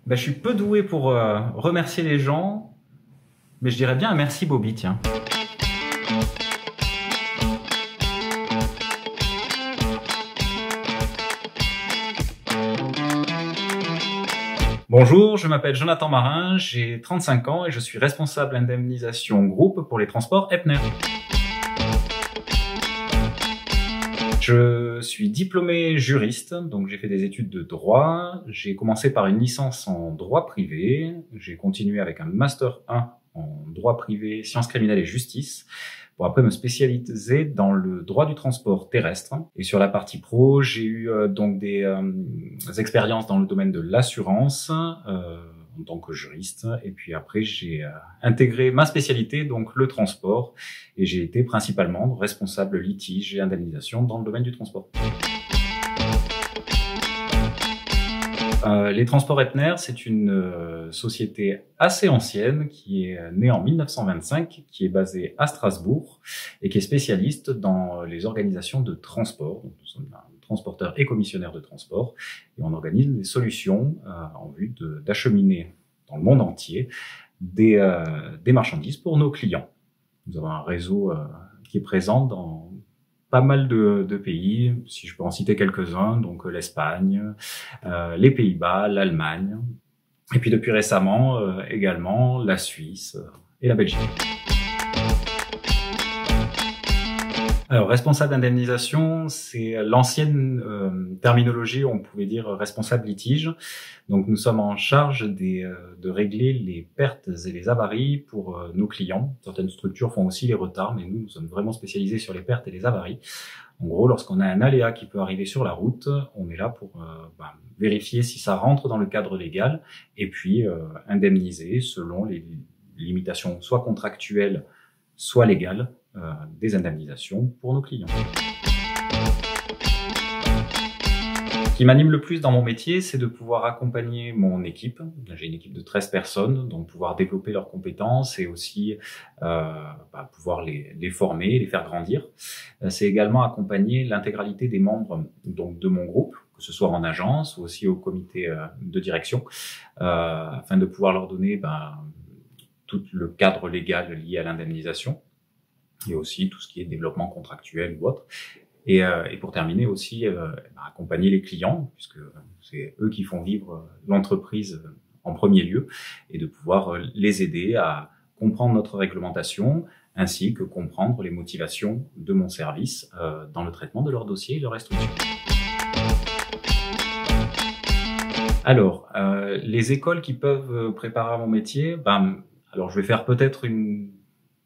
Ben, je suis peu doué pour remercier les gens, mais je dirais bien un merci Bobby, tiens. Bonjour, je m'appelle Jonathan Marin, j'ai 35 ans et je suis responsable indemnisation groupe pour les transports Epner. Je suis diplômé juriste, donc j'ai fait des études de droit. J'ai commencé par une licence en droit privé. J'ai continué avec un master 1 en droit privé, sciences criminelles et justice, pour après me spécialiser dans le droit du transport terrestre. Et sur la partie pro, j'ai eu donc des expériences dans le domaine de l'assurance en tant que juriste. Et puis après, j'ai intégré ma spécialité, donc le transport, et j'ai été principalement responsable litige et indemnisation dans le domaine du transport. Les Transports Epner, c'est une société assez ancienne qui est née en 1925, qui est basée à Strasbourg et qui est spécialiste dans les organisations de transport. Donc, nous sommes un transporteur et commissionnaire de transport et on organise des solutions en vue d'acheminer dans le monde entier des marchandises pour nos clients. Nous avons un réseau qui est présent dans pas mal de pays, si je peux en citer quelques-uns, donc l'Espagne, les Pays-Bas, l'Allemagne, et puis depuis récemment également la Suisse et la Belgique. Alors, responsable d'indemnisation, c'est l'ancienne terminologie, on pouvait dire responsable litige. Donc, nous sommes en charge de régler les pertes et les avaries pour nos clients. Certaines structures font aussi les retards, mais nous sommes vraiment spécialisés sur les pertes et les avaries. En gros, lorsqu'on a un aléa qui peut arriver sur la route, on est là pour vérifier si ça rentre dans le cadre légal et puis indemniser selon les limitations soit contractuelles, soit légales, des indemnisations pour nos clients. Ce qui m'anime le plus dans mon métier, c'est de pouvoir accompagner mon équipe. J'ai une équipe de 13 personnes, donc pouvoir développer leurs compétences et aussi pouvoir les former, les faire grandir. C'est également accompagner l'intégralité des membres donc de mon groupe, que ce soit en agence ou aussi au comité de direction, afin de pouvoir leur donner tout le cadre légal lié à l'indemnisation et aussi tout ce qui est développement contractuel ou autre. Et pour terminer aussi, accompagner les clients, puisque c'est eux qui font vivre l'entreprise en premier lieu, et de pouvoir les aider à comprendre notre réglementation, ainsi que comprendre les motivations de mon service dans le traitement de leur dossier et leur instruction. Alors, les écoles qui peuvent préparer à mon métier, alors je vais faire peut-être une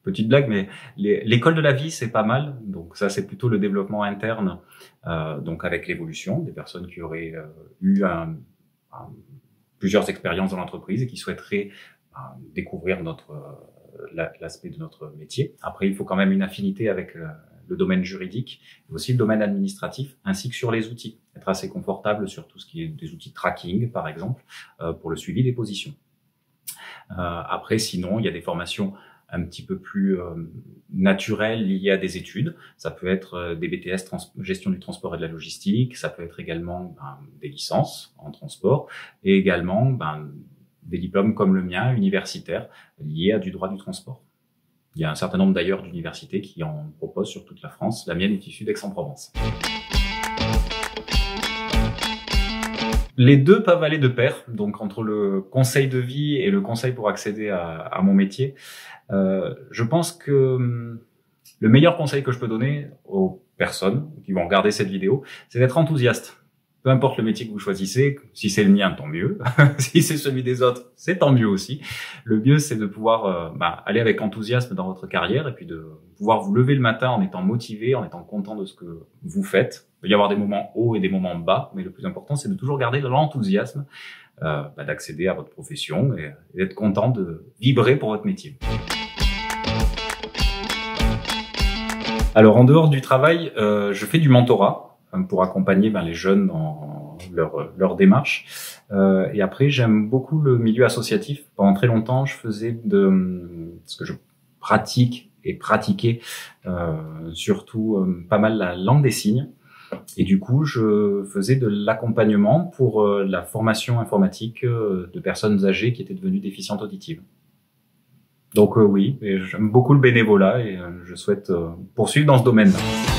petite blague, mais l'école de la vie, c'est pas mal. Donc ça, c'est plutôt le développement interne, donc avec l'évolution des personnes qui auraient eu plusieurs expériences dans l'entreprise et qui souhaiteraient découvrir l'aspect de notre métier. Après, il faut quand même une affinité avec le domaine juridique, et aussi le domaine administratif, ainsi que sur les outils. Être assez confortable sur tout ce qui est des outils de tracking, par exemple, pour le suivi des positions. Après, sinon, il y a des formations un petit peu plus naturel lié à des études. Ça peut être des BTS gestion du transport et de la logistique, ça peut être également des licences en transport et également des diplômes comme le mien, universitaires, liés à du droit du transport. Il y a un certain nombre d'ailleurs d'universités qui en proposent sur toute la France. La mienne est issue d'Aix-en-Provence. Les deux peuvent aller de pair, donc entre le conseil de vie et le conseil pour accéder à mon métier. Je pense que le meilleur conseil que je peux donner aux personnes qui vont regarder cette vidéo, c'est d'être enthousiaste. Peu importe le métier que vous choisissez, si c'est le mien, tant mieux. Si c'est celui des autres, c'est tant mieux aussi. Le mieux, c'est de pouvoir aller avec enthousiasme dans votre carrière et puis de pouvoir vous lever le matin en étant motivé, en étant content de ce que vous faites. Il peut y avoir des moments hauts et des moments bas, mais le plus important, c'est de toujours garder l'enthousiasme d'accéder à votre profession et d'être content de vibrer pour votre métier. Alors, en dehors du travail, je fais du mentorat pour accompagner les jeunes dans leur démarche. Et après, j'aime beaucoup le milieu associatif. Pendant très longtemps, je faisais ce que je pratique et pratiquais surtout pas mal la langue des signes. Et du coup, je faisais de l'accompagnement pour la formation informatique de personnes âgées qui étaient devenues déficientes auditives. Donc oui, et j'aime beaucoup le bénévolat et je souhaite poursuivre dans ce domaine-là.